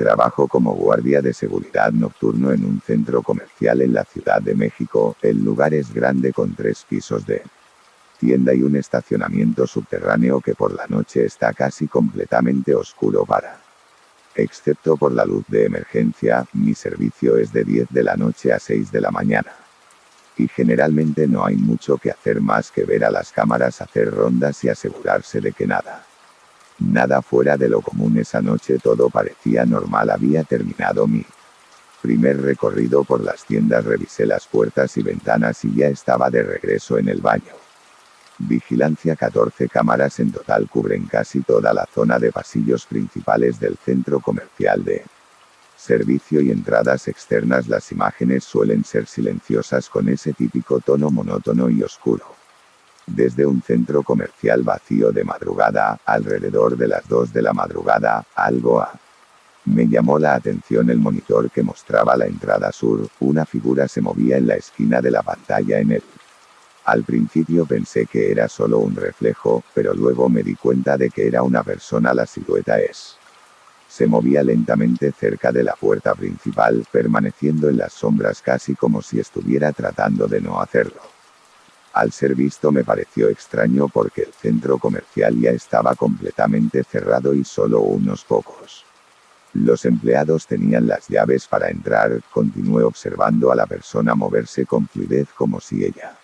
Trabajo como guardia de seguridad nocturno en un centro comercial en la Ciudad de México. El lugar es grande con 3 pisos de tienda y un estacionamiento subterráneo que por la noche está casi completamente oscuro excepto por la luz de emergencia. Mi servicio es de 10 de la noche a 6 de la mañana. Y generalmente no hay mucho que hacer más que ver a las cámaras hacer rondas y asegurarse de que nada fuera de lo común. Esa noche todo parecía normal. Había terminado mi primer recorrido por las tiendas, revisé las puertas y ventanas y ya estaba de regreso en el baño. Vigilancia. 14 cámaras en total cubren casi toda la zona de pasillos principales del centro comercial de servicio y entradas externas. Las imágenes suelen ser silenciosas con ese típico tono monótono y oscuro. Desde un centro comercial vacío de madrugada, alrededor de las 2 de la madrugada, me llamó la atención el monitor que mostraba la entrada sur. Una figura se movía en la esquina de la pantalla en él. Al principio pensé que era solo un reflejo, pero luego me di cuenta de que era una persona. La silueta se movía lentamente cerca de la puerta principal, permaneciendo en las sombras casi como si estuviera tratando de no hacerlo. Al ser visto me pareció extraño porque el centro comercial ya estaba completamente cerrado y solo unos pocos los empleados tenían las llaves para entrar. Continué observando a la persona moverse con fluidez como si ella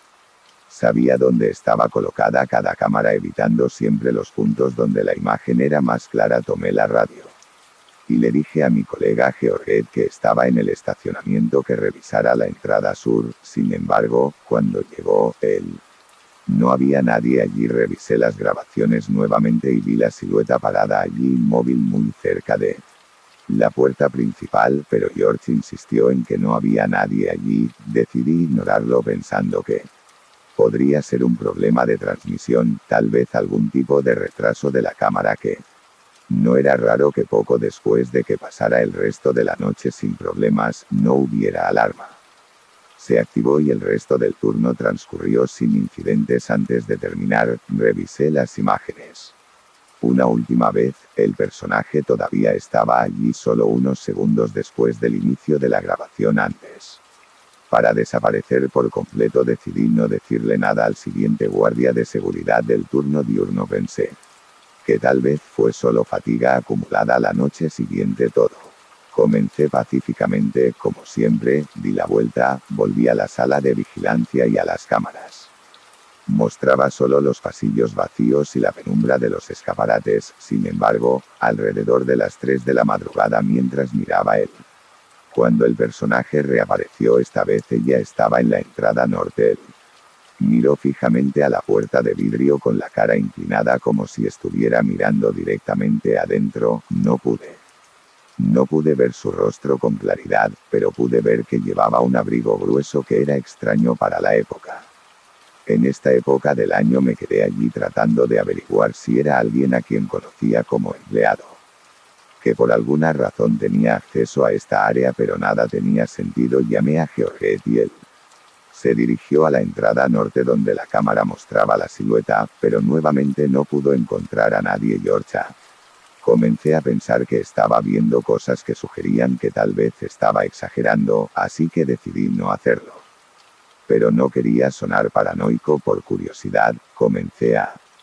sabía dónde estaba colocada cada cámara, evitando siempre los puntos donde la imagen era más clara. Tomé la radio y le dije a mi colega Georgette, que estaba en el estacionamiento, que revisara la entrada sur. Sin embargo, cuando llegó él, no había nadie allí. Revisé las grabaciones nuevamente y vi la silueta parada allí, inmóvil, muy cerca de la puerta principal, pero George insistió en que no había nadie allí. Decidí ignorarlo pensando que podría ser un problema de transmisión, tal vez algún tipo de retraso de la cámara. Que no era raro que poco después de que pasara el resto de la noche sin problemas, no hubiera alarma. Se activó y el resto del turno transcurrió sin incidentes. Antes de terminar, revisé las imágenes una última vez. El personaje todavía estaba allí solo unos segundos después del inicio de la grabación. Antes para desaparecer por completo, decidí no decirle nada al siguiente guardia de seguridad del turno diurno. Pensé que tal vez fue solo fatiga acumulada. La noche siguiente todo comencé pacíficamente, como siempre. Di la vuelta, volví a la sala de vigilancia y a las cámaras. Mostraba solo los pasillos vacíos y la penumbra de los escaparates. Sin embargo, alrededor de las 3 de la madrugada, mientras miraba cuando el personaje reapareció, esta vez ella estaba en la entrada norte. Él miró fijamente a la puerta de vidrio con la cara inclinada como si estuviera mirando directamente adentro. No pude ver su rostro con claridad, pero pude ver que llevaba un abrigo grueso que era extraño para la época. En esta época del año me quedé allí tratando de averiguar si era alguien a quien conocía como empleado, que por alguna razón tenía acceso a esta área, pero nada tenía sentido. Llamé a Georgette y él se dirigió a la entrada norte donde la cámara mostraba la silueta, pero nuevamente no pudo encontrar a nadie. Georgia. Comencé a pensar que estaba viendo cosas que sugerían que tal vez estaba exagerando, así que decidí no hacerlo. Pero no quería sonar paranoico. Por curiosidad,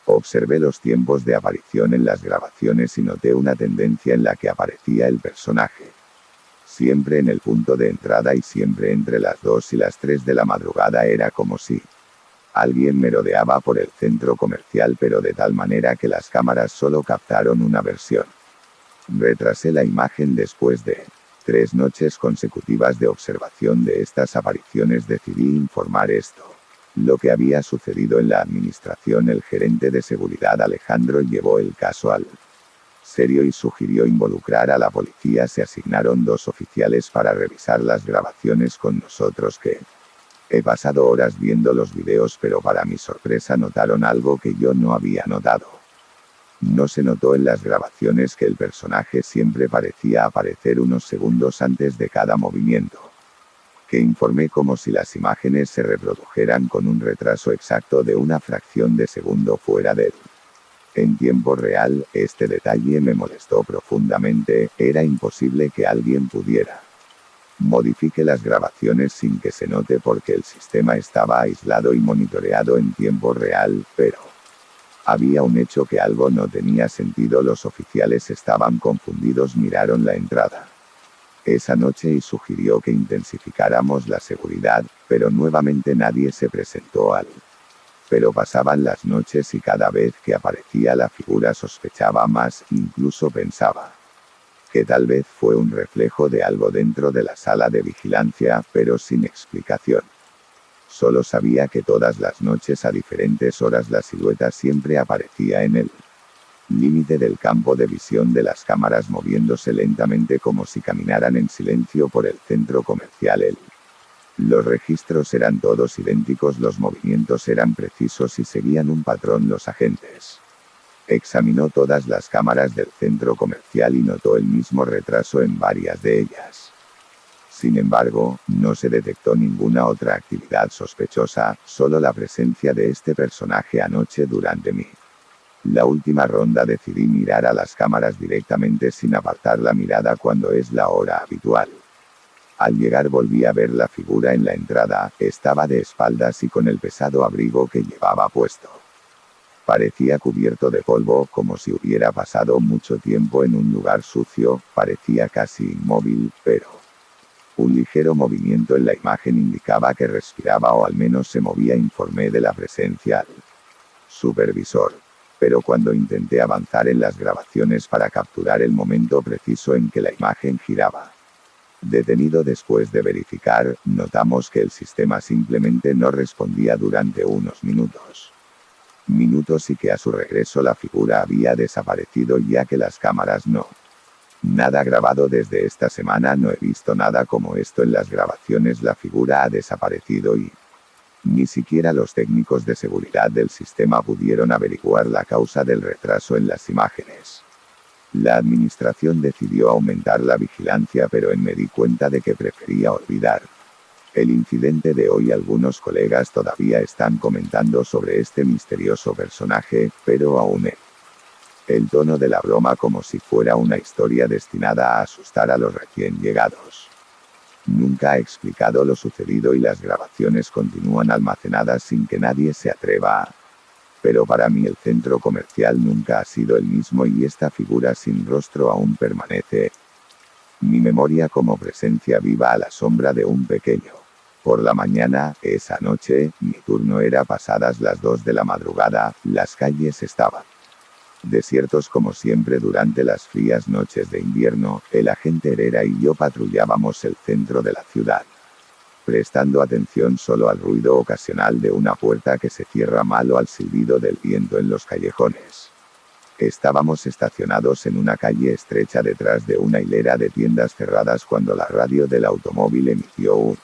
observé los tiempos de aparición en las grabaciones y noté una tendencia en la que aparecía el personaje siempre en el punto de entrada y siempre entre las 2 y las 3 de la madrugada. Era como si alguien merodeaba por el centro comercial, pero de tal manera que las cámaras solo captaron una versión. Retrasé la imagen. Después de 3 noches consecutivas de observación de estas apariciones, decidí informar lo que había sucedido en la administración. El gerente de seguridad Alejandro llevó el caso al serio y sugirió involucrar a la policía. Se asignaron 2 oficiales para revisar las grabaciones con nosotros. Que he pasado horas viendo los videos, pero para mi sorpresa notaron algo que yo no había notado. No se notó en las grabaciones que el personaje siempre parecía aparecer unos segundos antes de cada movimiento. Que informé como si las imágenes se reprodujeran con un retraso exacto de una fracción de segundo fuera del En tiempo real, este detalle me molestó profundamente, era imposible que alguien pudiera. Modifique las grabaciones sin que se note porque el sistema estaba aislado y monitoreado en tiempo real, pero había un hecho que algo no tenía sentido. Los oficiales estaban confundidos, miraron la entrada esa noche y sugirió que intensificáramos la seguridad, pero nuevamente nadie se presentó Pero pasaban las noches y cada vez que aparecía la figura sospechaba más, incluso pensaba que tal vez fue un reflejo de algo dentro de la sala de vigilancia, pero sin explicación. Solo sabía que todas las noches a diferentes horas la silueta siempre aparecía en el límite del campo de visión de las cámaras, moviéndose lentamente como si caminaran en silencio por el centro comercial. Los registros eran todos idénticos, los movimientos eran precisos y seguían un patrón. Los agentes examinó todas las cámaras del centro comercial y notó el mismo retraso en varias de ellas. Sin embargo, no se detectó ninguna otra actividad sospechosa, solo la presencia de este personaje anoche durante la última ronda. Decidí mirar a las cámaras directamente sin apartar la mirada cuando es la hora habitual. Al llegar volví a ver la figura en la entrada, estaba de espaldas y con el pesado abrigo que llevaba puesto. Parecía cubierto de polvo, como si hubiera pasado mucho tiempo en un lugar sucio, parecía casi inmóvil, pero un ligero movimiento en la imagen indicaba que respiraba o al menos se movía. Informé de la presencia al supervisor. Pero cuando intenté avanzar en las grabaciones para capturar el momento preciso en que la imagen giraba, detenido después de verificar, notamos que el sistema simplemente no respondía durante unos minutos y que a su regreso la figura había desaparecido, ya que las cámaras no. Nada grabado desde esta semana, no he visto nada como esto en las grabaciones. La figura ha desaparecido y ni siquiera los técnicos de seguridad del sistema pudieron averiguar la causa del retraso en las imágenes. La administración decidió aumentar la vigilancia, pero me di cuenta de que prefería olvidar el incidente de hoy. Algunos colegas todavía están comentando sobre este misterioso personaje, pero aún el tono de la broma como si fuera una historia destinada a asustar a los recién llegados. Nunca ha explicado lo sucedido y las grabaciones continúan almacenadas sin que nadie se atreva a. Pero para mí el centro comercial nunca ha sido el mismo y esta figura sin rostro aún permanece. Mi memoria como presencia viva a la sombra de un pequeño. Por la mañana, esa noche, mi turno era pasadas las 2 de la madrugada, las calles estaban desiertos como siempre. Durante las frías noches de invierno, el agente Herrera y yo patrullábamos el centro de la ciudad, prestando atención solo al ruido ocasional de una puerta que se cierra mal o al silbido del viento en los callejones. Estábamos estacionados en una calle estrecha detrás de una hilera de tiendas cerradas cuando la radio del automóvil emitió un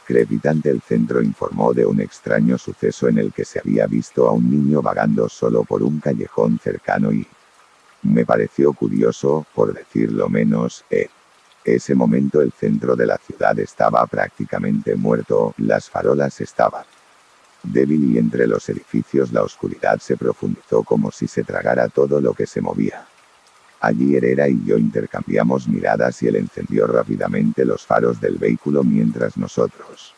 crepitante. El centro informó de un extraño suceso en el que se había visto a un niño vagando solo por un callejón cercano y me pareció curioso, por decirlo menos. En ese momento el centro de la ciudad estaba prácticamente muerto, las farolas estaban débil y entre los edificios la oscuridad se profundizó como si se tragara todo lo que se movía. Allí Herrera y yo intercambiamos miradas y él encendió rápidamente los faros del vehículo mientras nosotros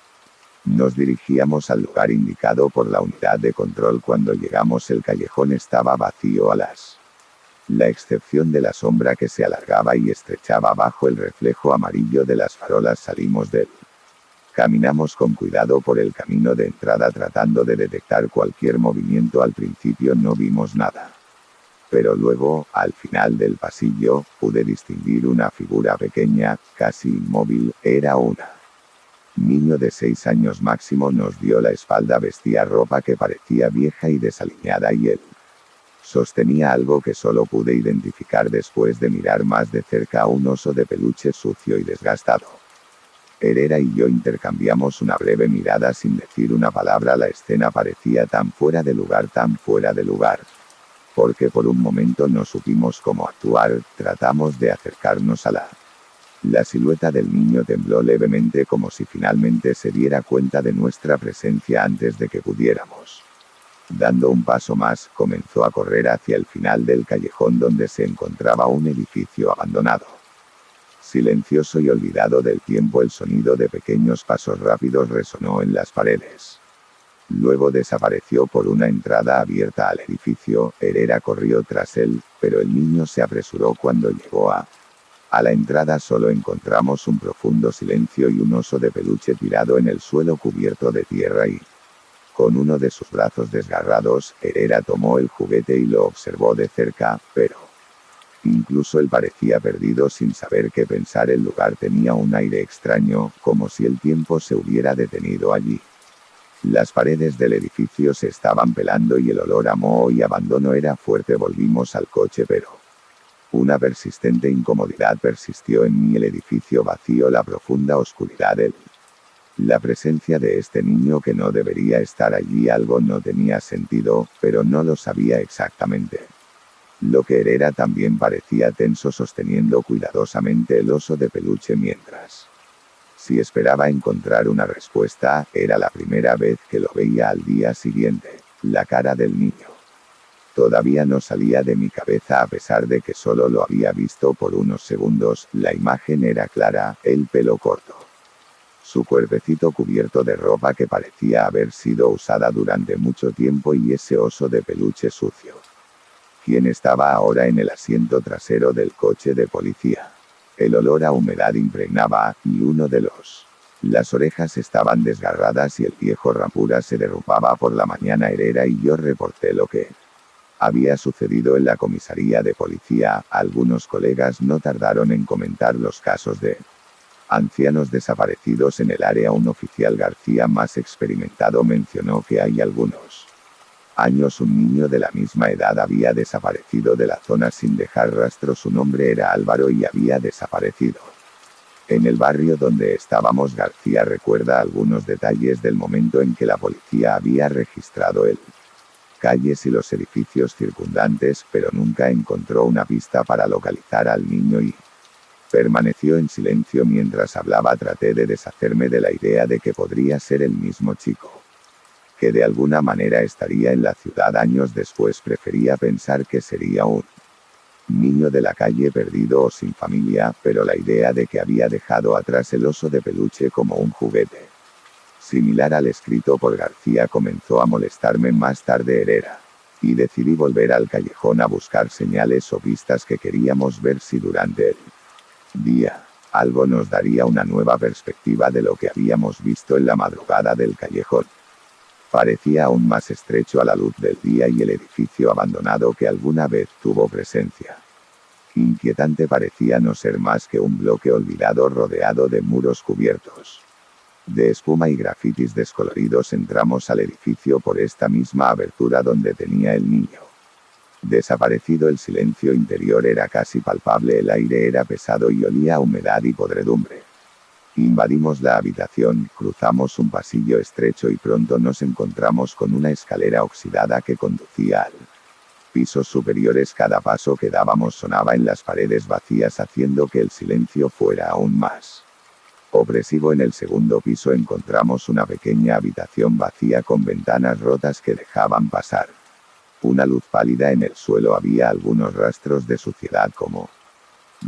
nos dirigíamos al lugar indicado por la unidad de control. Cuando llegamos el callejón estaba vacío la excepción de la sombra que se alargaba y estrechaba bajo el reflejo amarillo de las farolas. Salimos del caminamos con cuidado por el camino de entrada tratando de detectar cualquier movimiento. Al principio no vimos nada. Pero luego, al final del pasillo, pude distinguir una figura pequeña, casi inmóvil. Era un niño de 6 años máximo. Nos dio la espalda, vestía ropa que parecía vieja y desaliñada y él sostenía algo que solo pude identificar después de mirar más de cerca: un oso de peluche sucio y desgastado. Herrera y yo intercambiamos una breve mirada sin decir una palabra. La escena parecía tan fuera de lugar, porque por un momento no supimos cómo actuar. Tratamos de acercarnos a la silueta del niño tembló levemente como si finalmente se diera cuenta de nuestra presencia antes de que pudiéramos Dando un paso más, comenzó a correr hacia el final del callejón donde se encontraba un edificio abandonado. Silencioso y olvidado del tiempo, el sonido de pequeños pasos rápidos resonó en las paredes. Luego desapareció por una entrada abierta al edificio. Herrera corrió tras él, pero el niño se apresuró cuando llegó a la entrada. Solo encontramos un profundo silencio y un oso de peluche tirado en el suelo cubierto de tierra y, con uno de sus brazos desgarrados, Herrera tomó el juguete y lo observó de cerca, pero incluso él parecía perdido sin saber qué pensar. El lugar tenía un aire extraño, como si el tiempo se hubiera detenido allí. Las paredes del edificio se estaban pelando y el olor a moho y abandono era fuerte. Volvimos al coche, pero una persistente incomodidad persistió en mí. El edificio vacío, la profunda oscuridad, la presencia de este niño que no debería estar allí. Algo no tenía sentido, pero no lo sabía exactamente. Lo que Herrera también parecía tenso, sosteniendo cuidadosamente el oso de peluche mientras, si esperaba encontrar una respuesta, era la primera vez que lo veía. Al día siguiente, la cara del niño todavía no salía de mi cabeza a pesar de que solo lo había visto por unos segundos. La imagen era clara: el pelo corto, su cuerpecito cubierto de ropa que parecía haber sido usada durante mucho tiempo y ese oso de peluche sucio, quien estaba ahora en el asiento trasero del coche de policía. El olor a humedad impregnaba, y uno de las orejas estaban desgarradas y el viejo rampura se derrumbaba por la mañana. Herrera y yo reporté lo que había sucedido en la comisaría de policía. Algunos colegas no tardaron en comentar los casos de ancianos desaparecidos en el área. Un oficial, García, más experimentado, mencionó que hay algunos años un niño de la misma edad había desaparecido de la zona sin dejar rastro. Su nombre era Álvaro y había desaparecido en el barrio donde estábamos. García recuerda algunos detalles del momento en que la policía había registrado el calles y los edificios circundantes, pero nunca encontró una pista para localizar al niño y permaneció en silencio mientras hablaba. Traté de deshacerme de la idea de que podría ser el mismo chico que de alguna manera estaría en la ciudad años después. Prefería pensar que sería un niño de la calle perdido o sin familia, pero la idea de que había dejado atrás el oso de peluche como un juguete similar al escrito por García comenzó a molestarme. Más tarde, Herrera y decidí volver al callejón a buscar señales o pistas que queríamos ver si durante el día algo nos daría una nueva perspectiva de lo que habíamos visto en la madrugada del callejón. Parecía aún más estrecho a la luz del día y el edificio abandonado que alguna vez tuvo presencia inquietante parecía no ser más que un bloque olvidado rodeado de muros cubiertos de espuma y grafitis descoloridos. Entramos al edificio por esta misma abertura donde tenía el niño desaparecido. El silencio interior era casi palpable. El aire era pesado y olía a humedad y podredumbre. Invadimos la habitación, cruzamos un pasillo estrecho y pronto nos encontramos con una escalera oxidada que conducía al pisos superiores. Cada paso que dábamos sonaba en las paredes vacías, haciendo que el silencio fuera aún más opresivo. En el segundo piso encontramos una pequeña habitación vacía con ventanas rotas que dejaban pasar una luz pálida. En el suelo había algunos rastros de suciedad como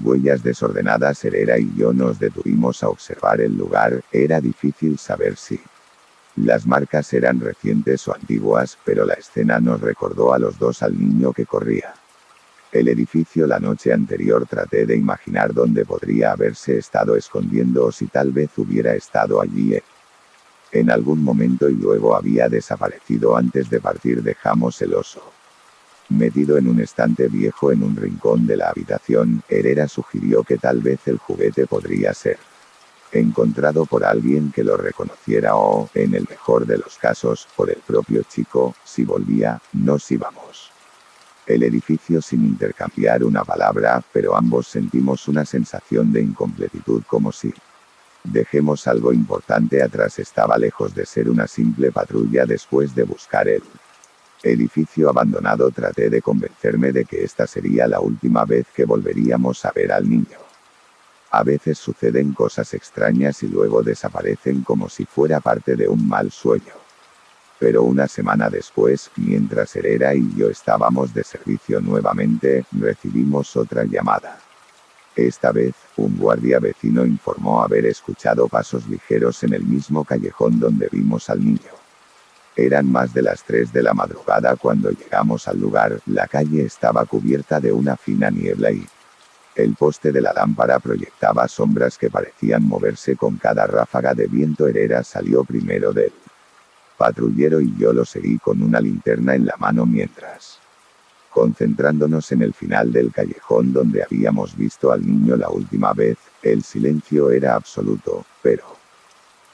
huellas desordenadas. Herrera y yo nos detuvimos a observar el lugar. Era difícil saber si las marcas eran recientes o antiguas, pero la escena nos recordó a los dos al niño que corría el edificio la noche anterior. Traté de imaginar dónde podría haberse estado escondiendo o si tal vez hubiera estado allí en algún momento y luego había desaparecido. Antes de partir dejamos el oso metido en un estante viejo en un rincón de la habitación. Herrera sugirió que tal vez el juguete podría ser encontrado por alguien que lo reconociera o, en el mejor de los casos, por el propio chico. Si volvía, nos íbamos el edificio sin intercambiar una palabra, pero ambos sentimos una sensación de incompletitud, como si dejemos algo importante atrás. Estaba lejos de ser una simple patrulla después de buscar el edificio abandonado. Traté de convencerme de que esta sería la última vez que volveríamos a ver al niño. A veces suceden cosas extrañas y luego desaparecen como si fuera parte de un mal sueño. Pero una semana después, mientras Herrera y yo estábamos de servicio nuevamente, recibimos otra llamada. Esta vez, un guardia vecino informó haber escuchado pasos ligeros en el mismo callejón donde vimos al niño. Eran más de las 3 de la madrugada cuando llegamos al lugar. La calle estaba cubierta de una fina niebla y el poste de la lámpara proyectaba sombras que parecían moverse con cada ráfaga de viento. Herrera salió primero del patrullero y yo lo seguí con una linterna en la mano mientras, concentrándonos en el final del callejón donde habíamos visto al niño la última vez, el silencio era absoluto, pero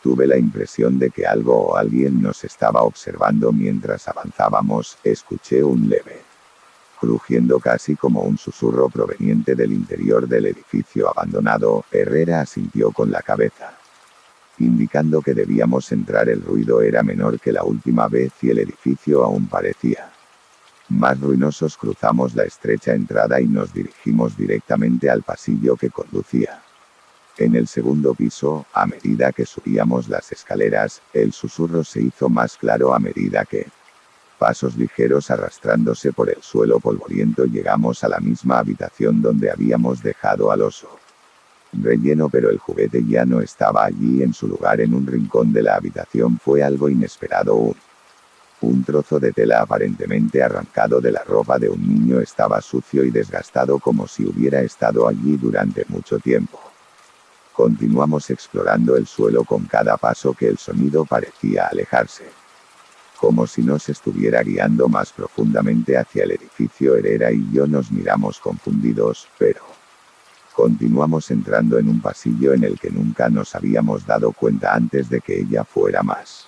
tuve la impresión de que algo o alguien nos estaba observando mientras avanzábamos. Escuché un leve crujiendo casi como un susurro proveniente del interior del edificio abandonado. Herrera asintió con la cabeza, indicando que debíamos entrar. El ruido era menor que la última vez y el edificio aún parecía más ruinosos. Cruzamos la estrecha entrada y nos dirigimos directamente al pasillo que conducía. En el segundo piso, a medida que subíamos las escaleras, el susurro se hizo más claro a medida que, pasos ligeros arrastrándose por el suelo polvoriento, llegamos a la misma habitación donde habíamos dejado al oso relleno, pero el juguete ya no estaba allí. En su lugar, en un rincón de la habitación, fue algo inesperado. Un trozo de tela aparentemente arrancado de la ropa de un niño estaba sucio y desgastado, como si hubiera estado allí durante mucho tiempo. Continuamos explorando el suelo con cada paso que el sonido parecía alejarse, como si nos estuviera guiando más profundamente hacia el edificio. Herrera y yo nos miramos confundidos, pero continuamos entrando en un pasillo en el que nunca nos habíamos dado cuenta antes de que ella fuera más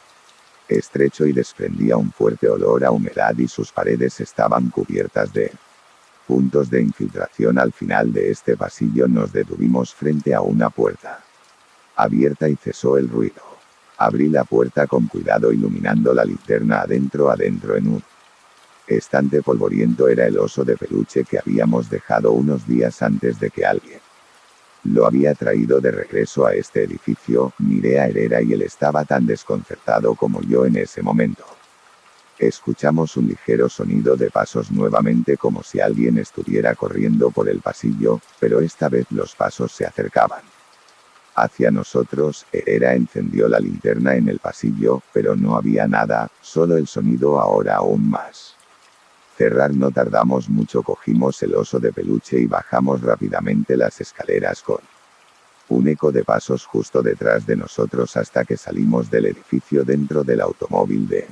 estrecho y desprendía un fuerte olor a humedad y sus paredes estaban cubiertas de puntos de infiltración. Al final de este pasillo nos detuvimos frente a una puerta abierta y cesó el ruido. Abrí la puerta con cuidado, iluminando la linterna. Adentro en un estante polvoriento era el oso de peluche que habíamos dejado unos días antes de que alguien lo había traído de regreso a este edificio. Miré a Herrera y él estaba tan desconcertado como yo en ese momento. Escuchamos un ligero sonido de pasos nuevamente, como si alguien estuviera corriendo por el pasillo, pero esta vez los pasos se acercaban hacia nosotros. Herrera encendió la linterna en el pasillo, pero no había nada, solo el sonido, ahora aún más cerrar. No tardamos mucho, cogimos el oso de peluche y bajamos rápidamente las escaleras con un eco de pasos justo detrás de nosotros hasta que salimos del edificio. Dentro del automóvil de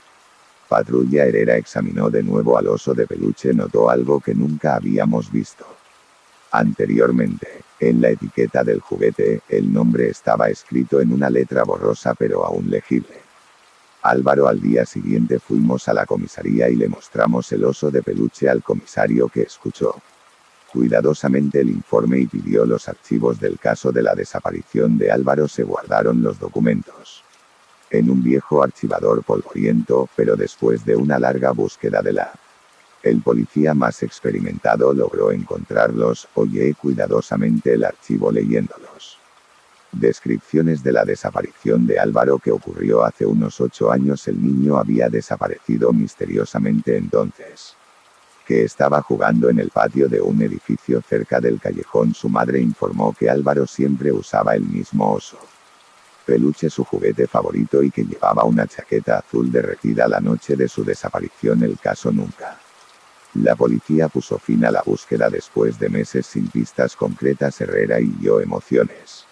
patrulla, Herrera examinó de nuevo al oso de peluche. Notó algo que nunca habíamos visto anteriormente. En la etiqueta del juguete, el nombre estaba escrito en una letra borrosa pero aún legible: Álvaro. Al día siguiente fuimos a la comisaría y le mostramos el oso de peluche al comisario, que escuchó cuidadosamente el informe y pidió los archivos del caso de la desaparición de Álvaro. Se guardaron los documentos en un viejo archivador polvoriento, pero después de una larga búsqueda el policía más experimentado logró encontrarlos. Hollé cuidadosamente el archivo leyéndolos. Descripciones de la desaparición de Álvaro, que ocurrió hace unos 8 años. El niño había desaparecido misteriosamente entonces, que estaba jugando en el patio de un edificio cerca del callejón. Su madre informó que Álvaro siempre usaba el mismo oso peluche, su juguete favorito, y que llevaba una chaqueta azul derretida la noche de su desaparición. El caso nunca. La policía puso fin a la búsqueda después de meses sin pistas concretas. Herrera y yo, emociones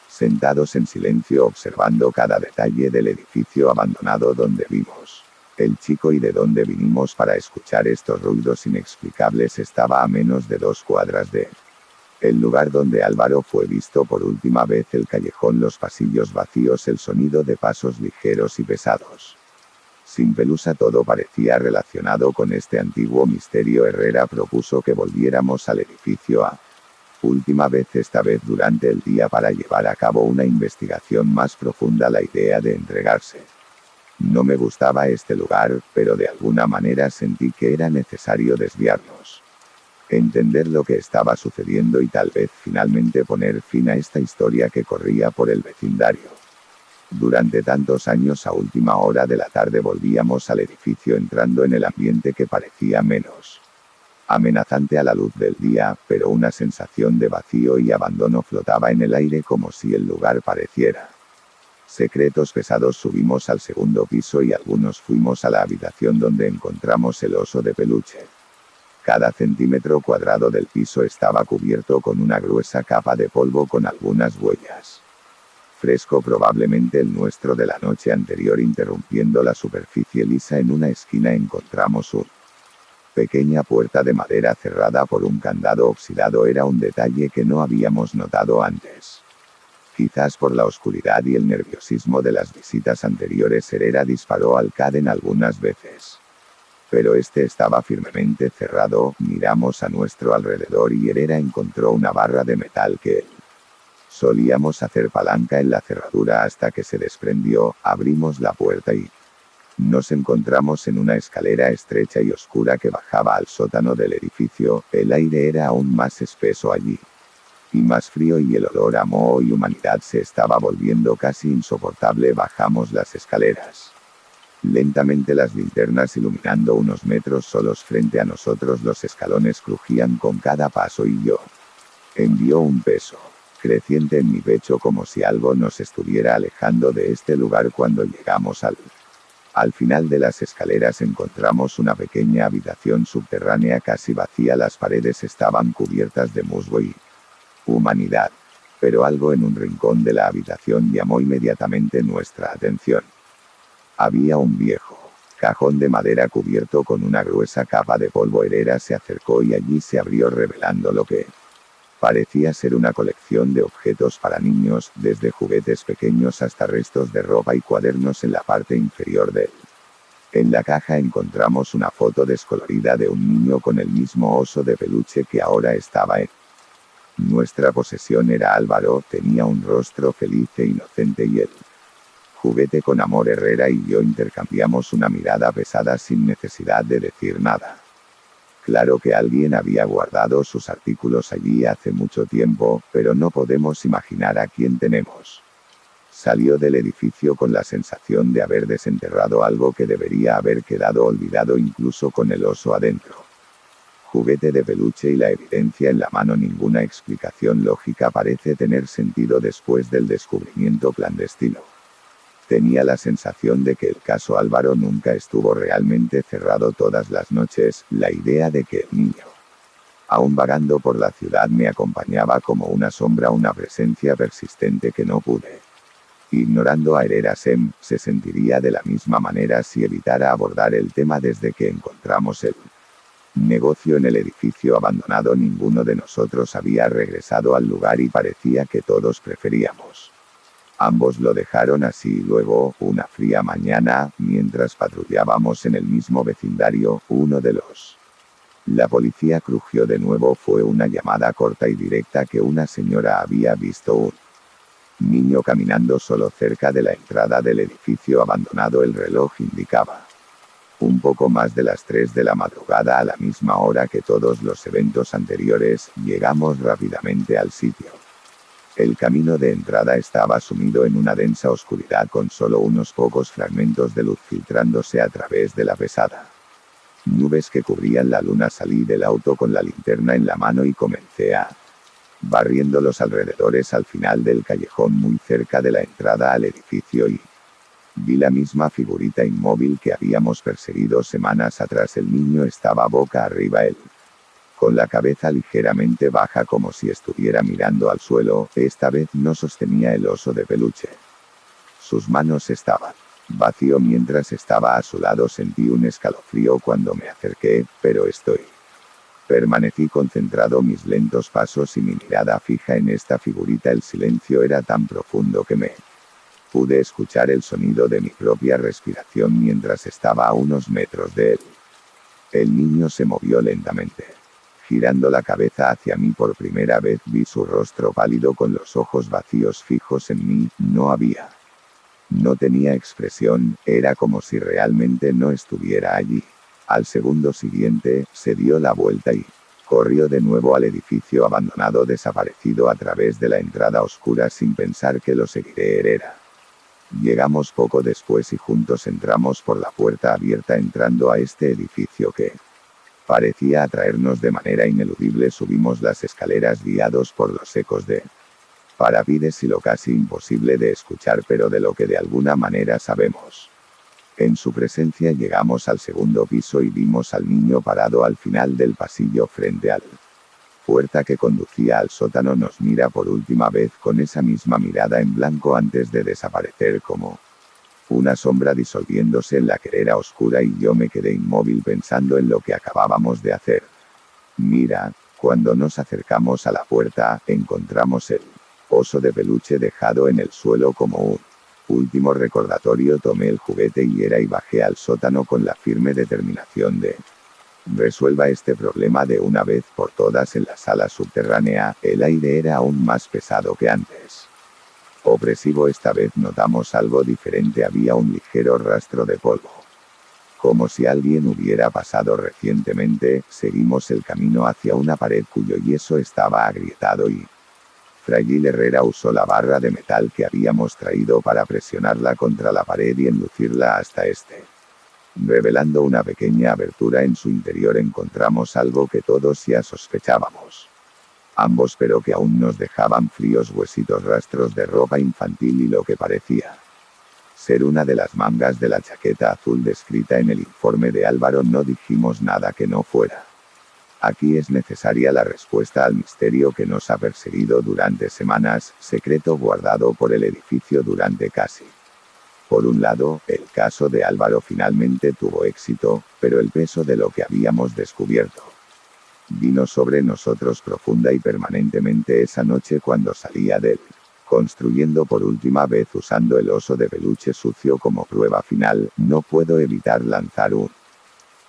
sentados en silencio, observando cada detalle del edificio abandonado donde vimos el chico y de donde vinimos para escuchar estos ruidos inexplicables. Estaba a menos de 2 cuadras de el lugar donde Álvaro fue visto por última vez. El callejón, los pasillos vacíos, el sonido de pasos ligeros y pesados sin pelusa, todo parecía relacionado con este antiguo misterio. Herrera propuso que volviéramos al edificio a última vez, esta vez durante el día, para llevar a cabo una investigación más profunda. La idea de entregarse no me gustaba este lugar, pero de alguna manera sentí que era necesario desviarnos, entender lo que estaba sucediendo y tal vez finalmente poner fin a esta historia que corría por el vecindario. Durante tantos años a última hora de la tarde volvíamos al edificio entrando en el ambiente que parecía menos amenazante a la luz del día, pero una sensación de vacío y abandono flotaba en el aire como si el lugar pareciera secretos pesados. Subimos al segundo piso y algunos fuimos a la habitación donde encontramos el oso de peluche. Cada centímetro cuadrado del piso estaba cubierto con una gruesa capa de polvo con algunas huellas. Fresco, probablemente el nuestro de la noche anterior. Interrumpiendo la superficie lisa en una esquina encontramos una pequeña puerta de madera cerrada por un candado oxidado. Era un detalle que no habíamos notado antes. Quizás por la oscuridad y el nerviosismo de las visitas anteriores, Herrera disparó al Caden algunas veces. Pero este estaba firmemente cerrado. Miramos a nuestro alrededor y Herrera encontró una barra de metal que solíamos hacer palanca en la cerradura hasta que se desprendió. Abrimos la puerta y nos encontramos en una escalera estrecha y oscura que bajaba al sótano del edificio. El aire era aún más espeso allí, y más frío, y el olor a moho y humanidad se estaba volviendo casi insoportable. Bajamos las escaleras lentamente, las linternas iluminando unos metros solos frente a nosotros. Los escalones crujían con cada paso y yo envió un peso creciente en mi pecho, como si algo nos estuviera alejando de este lugar. Cuando llegamos al final de las escaleras encontramos una pequeña habitación subterránea casi vacía. Las paredes estaban cubiertas de musgo y humanidad, pero algo en un rincón de la habitación llamó inmediatamente nuestra atención. Había un viejo cajón de madera cubierto con una gruesa capa de polvo. Herrera se acercó y allí se abrió, revelando lo que parecía ser una colección de objetos para niños, desde juguetes pequeños hasta restos de ropa y cuadernos. En la parte inferior en la caja encontramos una foto descolorida de un niño con el mismo oso de peluche que ahora estaba en nuestra posesión. Era Álvaro, tenía un rostro feliz e inocente y el juguete con amor. Herrera y yo intercambiamos una mirada pesada sin necesidad de decir nada. Claro que alguien había guardado sus artículos allí hace mucho tiempo, pero no podemos imaginar a quién tenemos. Salió del edificio con la sensación de haber desenterrado algo que debería haber quedado olvidado, incluso con el oso adentro. Juguete de peluche y la evidencia en la mano. Ninguna explicación lógica parece tener sentido después del descubrimiento clandestino. Tenía la sensación de que el caso Álvaro nunca estuvo realmente cerrado. Todas las noches, la idea de que el niño, aún vagando por la ciudad, me acompañaba como una sombra, una presencia persistente que no pude ignorando. A Herrera se sentiría de la misma manera si evitara abordar el tema. Desde que encontramos el negocio en el edificio abandonado, ninguno de nosotros había regresado al lugar y parecía que todos preferíamos. Ambos lo dejaron así. Luego, una fría mañana, mientras patrullábamos en el mismo vecindario, uno de los la policía crujió de nuevo. Fue una llamada corta y directa que una señora había visto un niño caminando solo cerca de la entrada del edificio abandonado. El reloj indicaba un poco más de las 3 de la madrugada, a la misma hora que todos los eventos anteriores. Llegamos rápidamente al sitio. El camino de entrada estaba sumido en una densa oscuridad, con solo unos pocos fragmentos de luz filtrándose a través de la pesada nubes que cubrían la luna. Salí del auto con la linterna en la mano y comencé a barriendo los alrededores. Al final del callejón, muy cerca de la entrada al edificio, y vi la misma figurita inmóvil que habíamos perseguido semanas atrás. El niño estaba boca arriba, con la cabeza ligeramente baja, como si estuviera mirando al suelo. Esta vez no sostenía el oso de peluche. Sus manos estaban vacío. Mientras estaba a su lado sentí un escalofrío cuando me acerqué, pero permanecí concentrado, mis lentos pasos y mi mirada fija en esta figurita. El silencio era tan profundo que me pude escuchar el sonido de mi propia respiración mientras estaba a unos metros de él. El niño se movió lentamente, girando la cabeza hacia mí. Por primera vez vi su rostro pálido con los ojos vacíos fijos en mí. No tenía expresión, era como si realmente no estuviera allí. Al segundo siguiente, se dio la vuelta y corrió de nuevo al edificio abandonado, desaparecido a través de la entrada oscura. Sin pensar que lo seguiré, Herrera Llegamos poco después y juntos entramos por la puerta abierta entrando a este edificio que parecía atraernos de manera ineludible. Subimos las escaleras guiados por los ecos de parapides y lo casi imposible de escuchar, pero de lo que de alguna manera sabemos. En su presencia llegamos al segundo piso y vimos al niño parado al final del pasillo frente al puerta que conducía al sótano. Nos mira por última vez con esa misma mirada en blanco antes de desaparecer como una sombra disolviéndose en la querera oscura, y yo me quedé inmóvil pensando en lo que acabábamos de hacer. Mira, cuando nos acercamos a la puerta, encontramos el oso de peluche dejado en el suelo como un último recordatorio. Tomé el juguete y bajé al sótano con la firme determinación de resuelva este problema de una vez por todas. En la sala subterránea, el aire era aún más pesado que antes. Opresivo. Esta vez notamos algo diferente, había un ligero rastro de polvo. Como si alguien hubiera pasado recientemente. Seguimos el camino hacia una pared cuyo yeso estaba agrietado y Frágil Herrera usó la barra de metal que habíamos traído para presionarla contra la pared y enlucirla hasta revelando una pequeña abertura en su interior. Encontramos algo que todos ya sospechábamos. Ambos, pero que aún nos dejaban fríos huesitos, rastros de ropa infantil y lo que parecía ser una de las mangas de la chaqueta azul descrita en el informe de Álvaro. No dijimos nada que no fuera. Aquí es necesaria la respuesta al misterio que nos ha perseguido durante semanas, secreto guardado por el edificio durante casi. Por un lado, el caso de Álvaro finalmente tuvo éxito, pero el peso de lo que habíamos descubierto vino sobre nosotros profunda y permanentemente esa noche cuando salía de él, construyendo por última vez usando el oso de peluche sucio como prueba final. No puedo evitar lanzar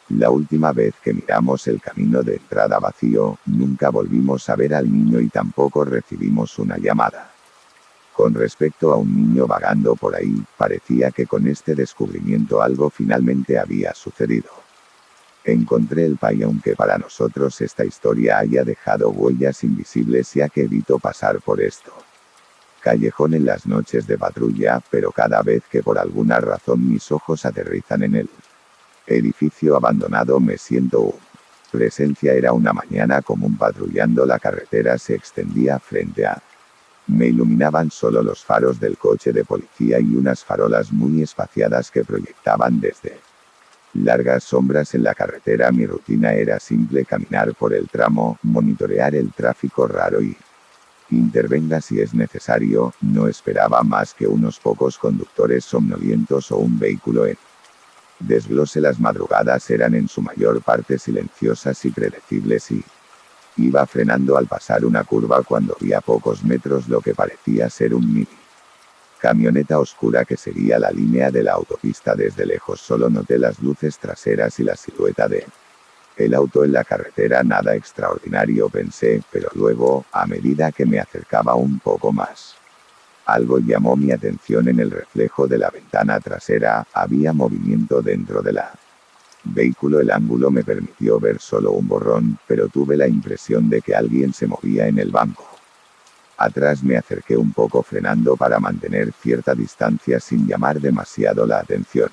la última vez que miramos el camino de entrada vacío, nunca volvimos a ver al niño y tampoco recibimos una llamada. Con respecto a un niño vagando por ahí, parecía que con este descubrimiento algo finalmente había sucedido. Encontré el pay, aunque para nosotros esta historia haya dejado huellas invisibles, ya que evito pasar por esto callejón en las noches de patrulla, pero cada vez que por alguna razón mis ojos aterrizan en el edificio abandonado me siento presencia. Era una mañana común patrullando la carretera, se extendía frente a me iluminaban solo los faros del coche de policía y unas farolas muy espaciadas que proyectaban desde largas sombras en la carretera. Mi rutina era simple: caminar por el tramo, monitorear el tráfico raro y intervenga si es necesario. No esperaba más que unos pocos conductores somnolientos o un vehículo en desglose. Las madrugadas eran en su mayor parte silenciosas y predecibles y iba frenando al pasar una curva cuando vi a pocos metros lo que parecía ser un mini camioneta oscura que seguía la línea de la autopista desde lejos. Solo noté las luces traseras y la silueta de el auto en la carretera. Nada extraordinario, pensé, pero luego, a medida que me acercaba un poco más, algo llamó mi atención. En el reflejo de la ventana trasera, había movimiento dentro de la vehículo. El ángulo me permitió ver solo un borrón, pero tuve la impresión de que alguien se movía en el banco atrás. Me acerqué un poco, frenando para mantener cierta distancia sin llamar demasiado la atención.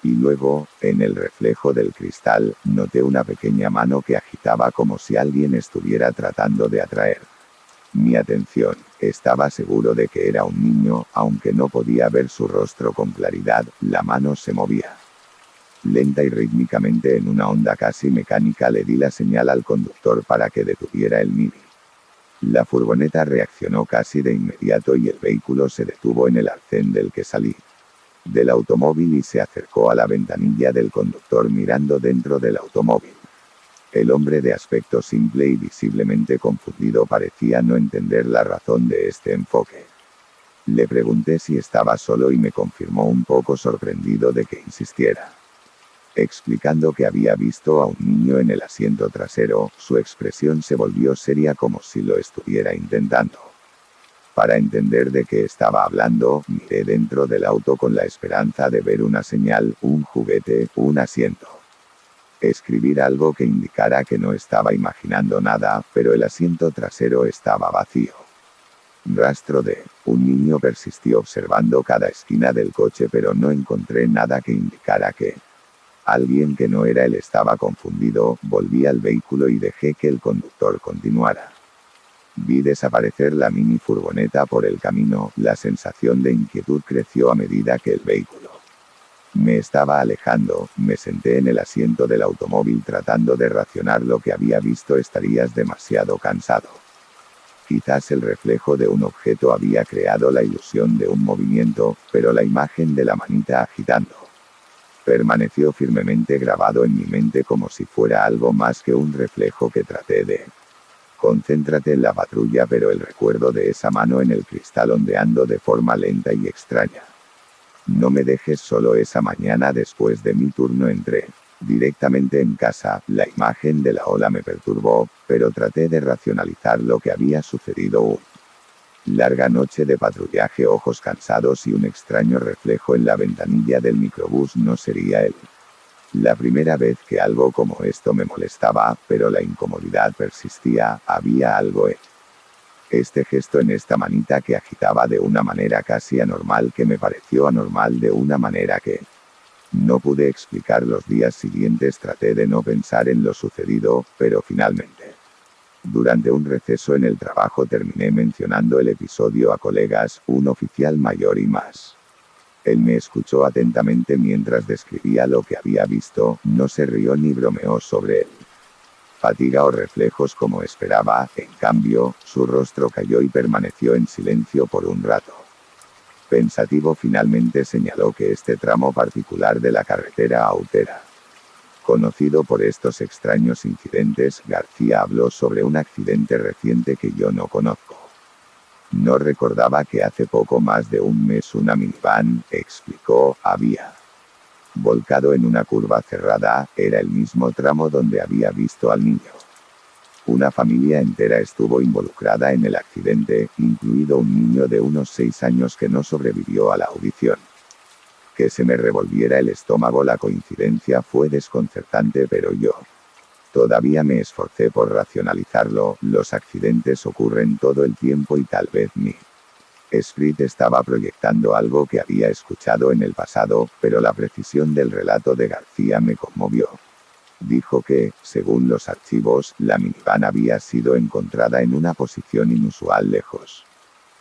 Y luego, en el reflejo del cristal, noté una pequeña mano que agitaba como si alguien estuviera tratando de atraer mi atención. Estaba seguro de que era un niño, aunque no podía ver su rostro con claridad. La mano se movía lenta y rítmicamente en una onda casi mecánica. Le di la señal al conductor para que detuviera el Mini. La furgoneta reaccionó casi de inmediato y el vehículo se detuvo en el arcén del que salí del automóvil y se acercó a la ventanilla del conductor, mirando dentro del automóvil. El hombre, de aspecto simple y visiblemente confundido, parecía no entender la razón de este enfoque. Le pregunté si estaba solo y me confirmó, un poco sorprendido de que insistiera. Explicando que había visto a un niño en el asiento trasero, su expresión se volvió seria como si lo estuviera intentando. Para entender de qué estaba hablando, miré dentro del auto con la esperanza de ver una señal, un juguete, un asiento. Escribir algo que indicara que no estaba imaginando nada, pero el asiento trasero estaba vacío. Rastro de un niño persistí observando cada esquina del coche, pero no encontré nada que indicara que alguien que no era él estaba confundido. Volví al vehículo y dejé que el conductor continuara. Vi desaparecer la mini furgoneta por el camino. La sensación de inquietud creció a medida que el vehículo me estaba alejando. Me senté en el asiento del automóvil tratando de racionar lo que había visto. Estarías demasiado cansado. Quizás el reflejo de un objeto había creado la ilusión de un movimiento, pero la imagen de la manita agitando permaneció firmemente grabado en mi mente como si fuera algo más que un reflejo que traté de concéntrate en la patrulla, pero el recuerdo de esa mano en el cristal ondeando de forma lenta y extraña. No me dejes solo. Esa mañana después de mi turno entré directamente en casa. La imagen de la ola me perturbó, pero traté de racionalizar lo que había sucedido. Larga noche de patrullaje, ojos cansados y un extraño reflejo en la ventanilla del microbús. No sería él la primera vez que algo como esto me molestaba, pero la incomodidad persistía. Había algo en este gesto, en esta manita que agitaba de una manera casi anormal, que me pareció anormal de una manera que no pude explicar. Los días siguientes traté de no pensar en lo sucedido, pero finalmente, durante un receso en el trabajo, terminé mencionando el episodio a colegas, un oficial mayor y más. Él me escuchó atentamente mientras describía lo que había visto. No se rió ni bromeó sobre él fatiga o reflejos como esperaba. En cambio, su rostro cayó y permaneció en silencio por un rato. Pensativo, finalmente señaló que este tramo particular de la carretera austera, conocido por estos extraños incidentes, García habló sobre un accidente reciente que yo no conozco. No recordaba que hace poco más de un mes una minivan, explicó, había volcado en una curva cerrada. Era el mismo tramo donde había visto al niño. Una familia entera estuvo involucrada en el accidente, incluido un niño de unos 6 años que no sobrevivió a la audición. Que se me revolviera el estómago. La coincidencia fue desconcertante, pero yo todavía me esforcé por racionalizarlo. Los accidentes ocurren todo el tiempo y tal vez mi espíritu estaba proyectando algo que había escuchado en el pasado, pero la precisión del relato de García me conmovió. Dijo que, según los archivos, la minivan había sido encontrada en una posición inusual lejos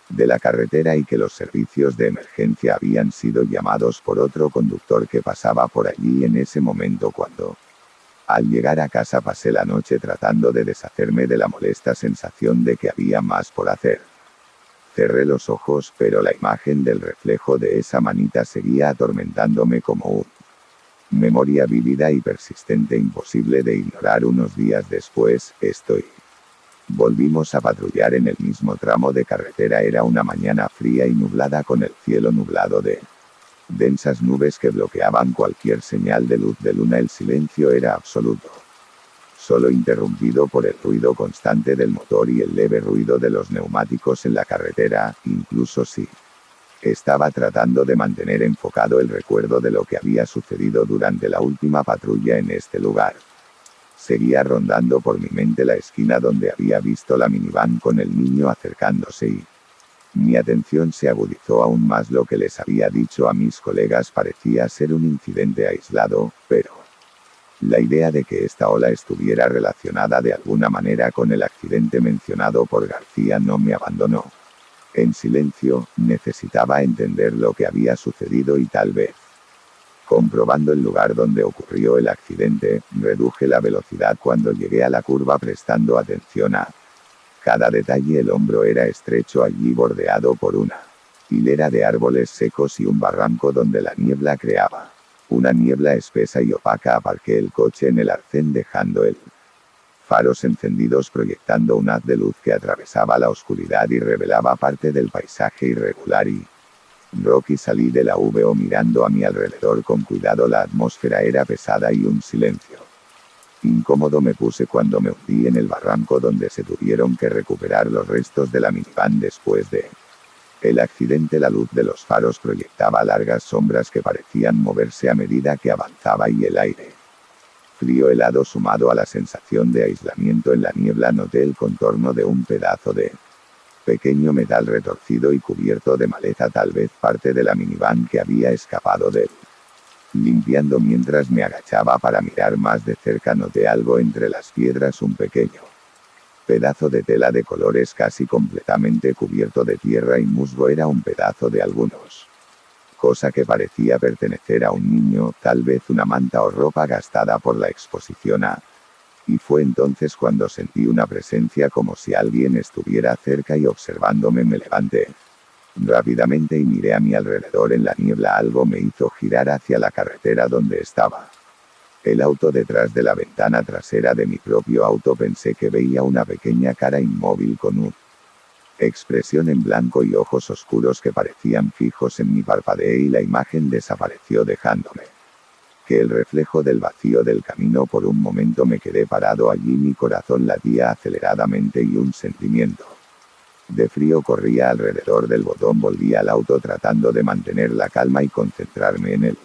de la carretera y que los servicios de emergencia habían sido llamados por otro conductor que pasaba por allí en ese momento. Cuando al llegar a casa pasé la noche tratando de deshacerme de la molesta sensación de que había más por hacer. Cerré los ojos, pero la imagen del reflejo de esa manita seguía atormentándome como una memoria vívida y persistente, imposible de ignorar. Unos días después, volvimos a patrullar en el mismo tramo de carretera. Era una mañana fría y nublada, con el cielo nublado de densas nubes que bloqueaban cualquier señal de luz de luna. El silencio era absoluto, solo interrumpido por el ruido constante del motor y el leve ruido de los neumáticos en la carretera. Incluso si estaba tratando de mantener enfocado el recuerdo de lo que había sucedido durante la última patrulla en este lugar, seguía rondando por mi mente la esquina donde había visto la minivan con el niño acercándose, y mi atención se agudizó aún más. Lo que les había dicho a mis colegas parecía ser un incidente aislado, pero la idea de que esta ola estuviera relacionada de alguna manera con el accidente mencionado por García no me abandonó. En silencio, necesitaba entender lo que había sucedido y tal vez, comprobando el lugar donde ocurrió el accidente, reduje la velocidad cuando llegué a la curva prestando atención a cada detalle. El hombro era estrecho allí, bordeado por una hilera de árboles secos y un barranco donde la niebla creaba una niebla espesa y opaca. Aparqué el coche en el arcén dejando el faros encendidos, proyectando un haz de luz que atravesaba la oscuridad y revelaba parte del paisaje irregular y rocky. Salí de la VO mirando a mi alrededor con cuidado. La atmósfera era pesada y un silencio incómodo me puse cuando me hundí en el barranco donde se tuvieron que recuperar los restos de la minivan después de el accidente. La luz de los faros proyectaba largas sombras que parecían moverse a medida que avanzaba, y el aire frío helado sumado a la sensación de aislamiento en la niebla. Noté el contorno de un pedazo de Pequeño metal retorcido y cubierto de maleza, tal vez parte de la minivan que había escapado de él. Limpiando mientras me agachaba para mirar más de cerca, noté algo entre las piedras, un pequeño pedazo de tela de colores casi completamente cubierto de tierra y musgo. Era un pedazo de algunos cosa que parecía pertenecer a un niño, tal vez una manta o ropa gastada por la exposición a. Y fue entonces cuando sentí una presencia, como si alguien estuviera cerca y observándome. Me levanté rápidamente y miré a mi alrededor. En la niebla algo me hizo girar hacia la carretera donde estaba el auto. Detrás de la ventana trasera de mi propio auto pensé que veía una pequeña cara inmóvil con una expresión en blanco y ojos oscuros que parecían fijos en mí. Parpadeé y la imagen desapareció, dejándome que el reflejo del vacío del camino. Por un momento me quedé parado allí, mi corazón latía aceleradamente y un sentimiento de frío corría alrededor del botón. Volví al auto tratando de mantener la calma y concentrarme en el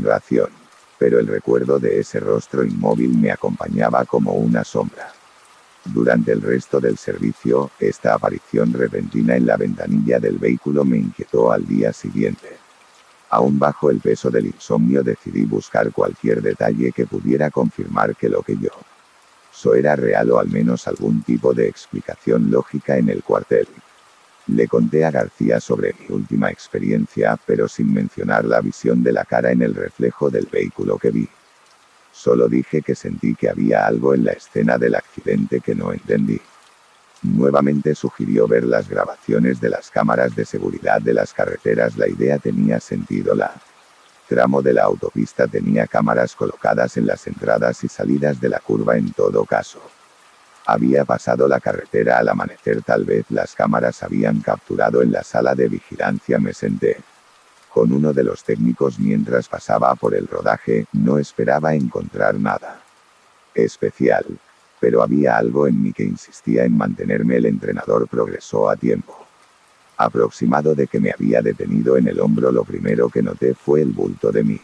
ración. Pero el recuerdo de ese rostro inmóvil me acompañaba como una sombra. Durante el resto del servicio, esta aparición repentina en la ventanilla del vehículo me inquietó. Al día siguiente, aún bajo el peso del insomnio, decidí buscar cualquier detalle que pudiera confirmar que lo que yo era real, o al menos algún tipo de explicación lógica. En el cuartel le conté a García sobre mi última experiencia, pero sin mencionar la visión de la cara en el reflejo del vehículo que vi. Solo dije que sentí que había algo en la escena del accidente que no entendí. Nuevamente sugirió ver las grabaciones de las cámaras de seguridad de las carreteras. La idea tenía sentido. La tramo de la autopista tenía cámaras colocadas en las entradas y salidas de la curva. En todo caso, había pasado la carretera al amanecer. Tal vez las cámaras habían capturado en la sala de vigilancia. Me senté con uno de los técnicos mientras pasaba por el rodaje. No esperaba encontrar nada especial, pero había algo en mí que insistía en mantenerme. El entrenador progresó a tiempo aproximado de que me había detenido en el hombro. Lo primero que noté fue el bulto de mis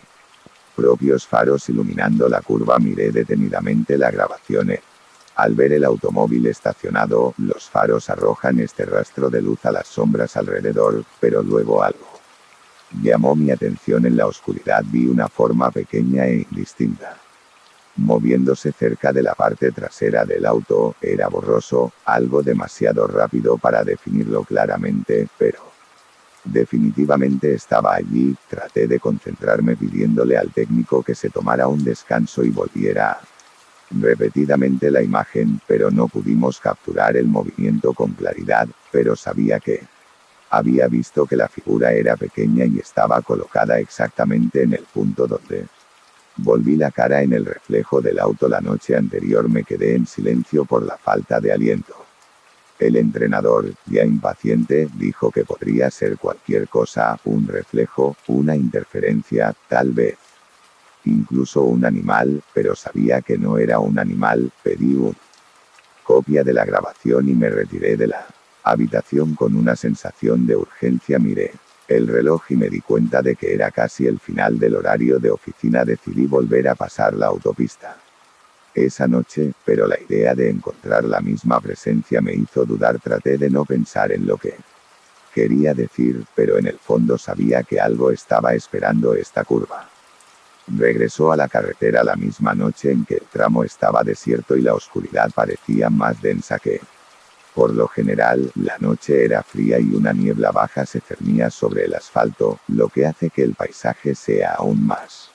propios faros iluminando la curva. Miré detenidamente la grabación. Al ver el automóvil estacionado, los faros arrojan este rastro de luz a las sombras alrededor, pero luego algo llamó mi atención. En la oscuridad vi una forma pequeña e indistinta moviéndose cerca de la parte trasera del auto. Era borroso, algo demasiado rápido para definirlo claramente, pero definitivamente estaba allí. Traté de concentrarme pidiéndole al técnico que se tomara un descanso y volviera repetidamente la imagen, pero no pudimos capturar el movimiento con claridad, pero sabía que había visto que la figura era pequeña y estaba colocada exactamente en el punto donde volví la cara en el reflejo del auto. La noche anterior me quedé en silencio por la falta de aliento. El entrenador, ya impaciente, dijo que podría ser cualquier cosa, un reflejo, una interferencia, tal vez incluso un animal, pero sabía que no era un animal. Pedí una copia de la grabación y me retiré de la habitación con una sensación de urgencia. Miré el reloj y me di cuenta de que era casi el final del horario de oficina. Decidí volver a pasar la autopista esa noche, pero la idea de encontrar la misma presencia me hizo dudar. Traté de no pensar en lo que quería decir, pero en el fondo sabía que algo estaba esperando esta curva. Regresó a la carretera la misma noche en que el tramo estaba desierto y la oscuridad parecía más densa que por lo general. La noche era fría y una niebla baja se cernía sobre el asfalto, lo que hace que el paisaje sea aún más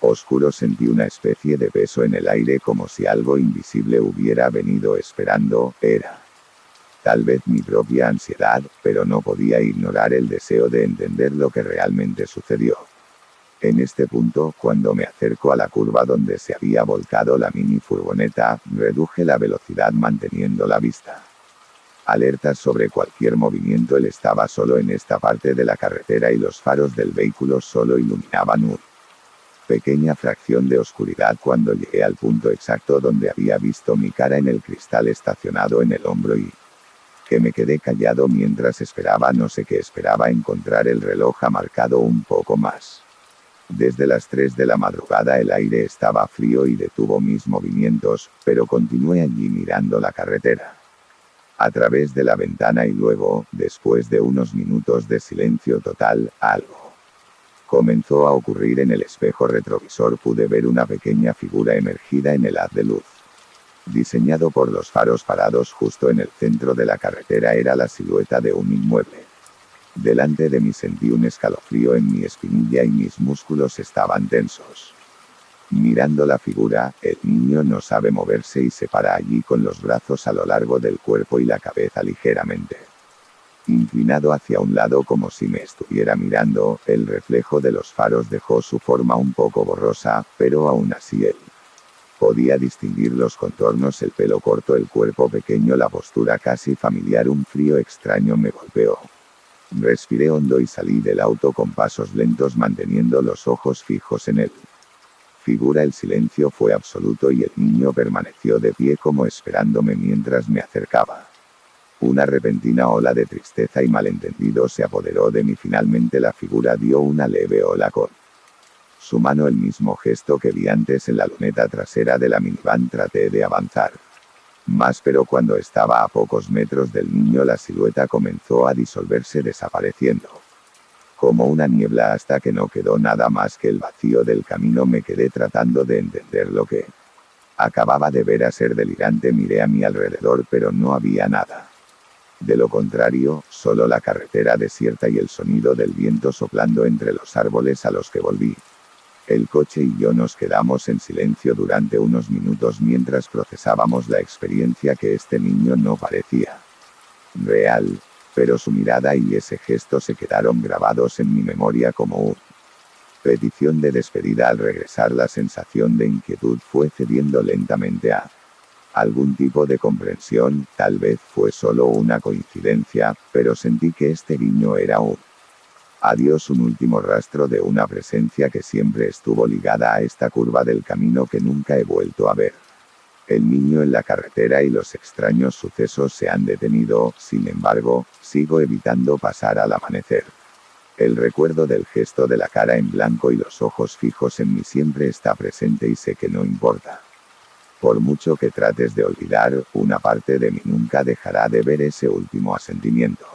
oscuro. Sentí una especie de peso en el aire, como si algo invisible hubiera venido esperando. Era tal vez mi propia ansiedad, pero no podía ignorar el deseo de entender lo que realmente sucedió. En este punto, cuando me acerco a la curva donde se había volcado la mini furgoneta, reduje la velocidad manteniendo la vista alerta sobre cualquier movimiento. Él estaba solo en esta parte de la carretera y los faros del vehículo solo iluminaban una pequeña fracción de oscuridad. Cuando llegué al punto exacto donde había visto mi cara en el cristal estacionado en el hombro y que me quedé callado mientras esperaba. No sé qué esperaba encontrar. El reloj ha marcado un poco más. Desde las 3 de la madrugada el aire estaba frío y detuvo mis movimientos, pero continué allí mirando la carretera. a través de la ventana y luego, después de unos minutos de silencio total, algo comenzó a ocurrir en el espejo retrovisor. Pude ver una pequeña figura emergida en el haz de luz. Diseñado por los faros parados justo en el centro de la carretera, era la silueta de un inmueble. Delante de mí sentí un escalofrío en mi espinilla y mis músculos estaban tensos. Mirando la figura, el niño no sabe moverse y se para allí con los brazos a lo largo del cuerpo y la cabeza ligeramente inclinado hacia un lado como si me estuviera mirando. El reflejo de los faros dejó su forma un poco borrosa, pero aún así él podía distinguir los contornos, el pelo corto, el cuerpo pequeño, la postura casi familiar. Un frío extraño me golpeó. Respiré hondo y salí del auto con pasos lentos, manteniendo los ojos fijos en él. Figura. El silencio fue absoluto y el niño permaneció de pie como esperándome mientras me acercaba. Una repentina ola de tristeza y malentendido se apoderó de mí. Finalmente la figura dio una leve ola con su mano, el mismo gesto que vi antes en la luneta trasera de la minivan. Traté de avanzar más, pero cuando estaba a pocos metros del niño la silueta comenzó a disolverse, desapareciendo como una niebla hasta que no quedó nada más que el vacío del camino. Me quedé tratando de entender lo que acababa de ver. A ser delirante, miré a mi alrededor, pero no había nada. De lo contrario, solo la carretera desierta y el sonido del viento soplando entre los árboles a los que volví. El coche y yo nos quedamos en silencio durante unos minutos mientras procesábamos la experiencia. Que este niño no parecía real, pero su mirada y ese gesto se quedaron grabados en mi memoria como una petición de despedida. Al regresar, la sensación de inquietud fue cediendo lentamente a algún tipo de comprensión. Tal vez fue solo una coincidencia, pero sentí que este guiño era un adiós, un último rastro de una presencia que siempre estuvo ligada a esta curva del camino que nunca he vuelto a ver. El niño en la carretera y los extraños sucesos se han detenido. Sin embargo, sigo evitando pasar al amanecer. El recuerdo del gesto de la cara en blanco y los ojos fijos en mí siempre está presente y sé que no importa. Por mucho que trates de olvidar, una parte de mí nunca dejará de ver ese último asentimiento.